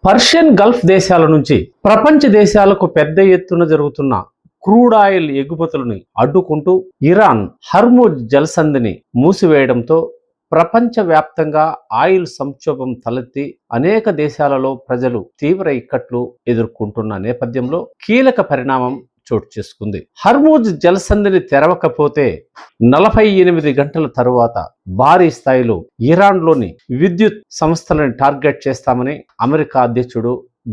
Persian Gulf దేశాల నుంచి ప్రపంచ దేశాలకు పెద్ద ఎత్తున జరుగుతున్న క్రూడ్ ఆయిల్ ఎగుమతులను అడ్డుకుంటూ ఇరాన్ హర్ముజ్ జలసంధిని మూసివేయడంతో ప్రపంచవ్యాప్తంగా ఆయిల్ సంక్షోభం తలెత్తి అనేక దేశాలలో ప్రజలు తీవ్ర ఇక్కట్లు ఎదుర్కొంటున్న నేపథ్యంలో కీలక పరిణామం చోటు చేసుకుంది. హర్ముజ్ జలసంధిని తెరవకపోతే 48 గంటల తరువాత భారీ స్థాయిలో ఇరాన్లోని విద్యుత్ సంస్థలను టార్గెట్ చేస్తామని అమెరికా అధ్యక్షుడు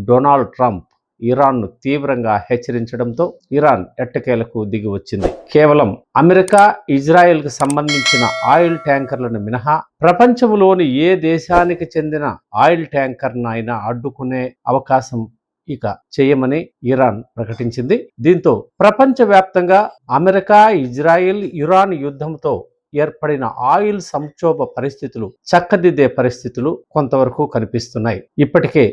డొనాల్డ్ ట్రంప్ ఇరాన్ను తీవ్రంగా హెచ్చరించడంతో ఇరాన్ ఎట్టకేలకు దిగి వచ్చింది. కేవలం అమెరికా, ఇజ్రాయెల్కి సంబంధించిన ఆయిల్ ట్యాంకర్లను మినహా ప్రపంచంలోని ఏ దేశానికి చెందిన ఆయిల్ ట్యాంకర్నైనా అడ్డుకునే అవకాశం ఇక చేయమని ఇరాన్ ప్రకటించింది. దీంతో ప్రపంచవ్యాప్తంగా అమెరికా, ఇజ్రాయెల్, ఇరాన్ యుద్ధంతో ఏర్పడిన ఆయిల్ సంక్షోభ పరిస్థితులు చక్కదిద్దే పరిస్థితులు కొంతవరకు కనిపిస్తున్నాయి. ఇప్పటికే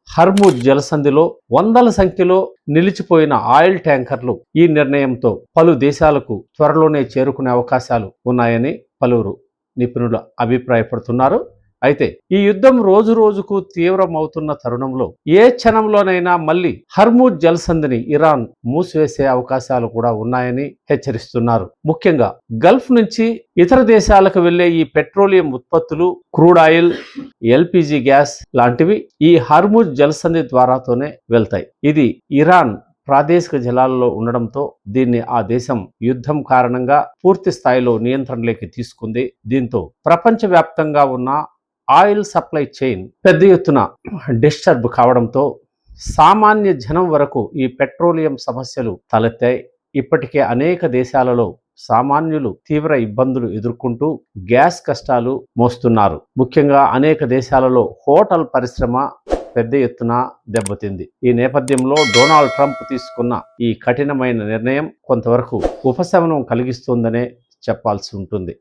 హర్ముజ్ జలసంధిలో వందల సంఖ్యలో నిలిచిపోయిన ఆయిల్ ట్యాంకర్లు ఈ నిర్ణయంతో పలు దేశాలకు త్వరలోనే చేరుకునే అవకాశాలు ఉన్నాయని పలువురు నిపుణులు అభిప్రాయపడుతున్నారు. అయితే ఈ యుద్ధం రోజు రోజుకు తీవ్రమవుతున్న తరుణంలో ఏ క్షణంలోనైనా మళ్ళీ హర్ముజ్ జలసంధిని ఇరాన్ మూసివేసే అవకాశాలు కూడా ఉన్నాయని హెచ్చరిస్తున్నారు. ముఖ్యంగా గల్ఫ్ నుంచి ఇతర దేశాలకు వెళ్లే ఈ పెట్రోలియం ఉత్పత్తులు, క్రూడ్ ఆయిల్, ఎల్పిజి గ్యాస్ లాంటివి ఈ హర్ముజ్ జలసంధి ద్వారాతోనే వెళ్తాయి. ఇది ఇరాన్ ప్రాదేశిక జలాల్లో ఉండడంతో దీన్ని ఆ దేశం యుద్ధం కారణంగా పూర్తి స్థాయిలో నియంత్రణలోకి తీసుకుంది. దీంతో ప్రపంచవ్యాప్తంగా ఉన్న ఆయిల్ సప్లై చైన్ పెద్ద ఎత్తున డిస్టర్బ్ కావడంతో సామాన్య జనం వరకు ఈ పెట్రోలియం సమస్యలు తలెత్తాయి. ఇప్పటికే అనేక దేశాలలో సామాన్యులు తీవ్ర ఇబ్బందులు ఎదుర్కొంటూ గ్యాస్ కష్టాలు మోస్తున్నారు. ముఖ్యంగా అనేక దేశాలలో హోటల్ పరిశ్రమ పెద్ద ఎత్తున దెబ్బతింది. ఈ నేపథ్యంలో డొనాల్డ్ ట్రంప్ తీసుకున్న ఈ కఠినమైన నిర్ణయం కొంతవరకు ఉపశమనం కలిగిస్తుందనే చెప్పాల్సి ఉంటుంది.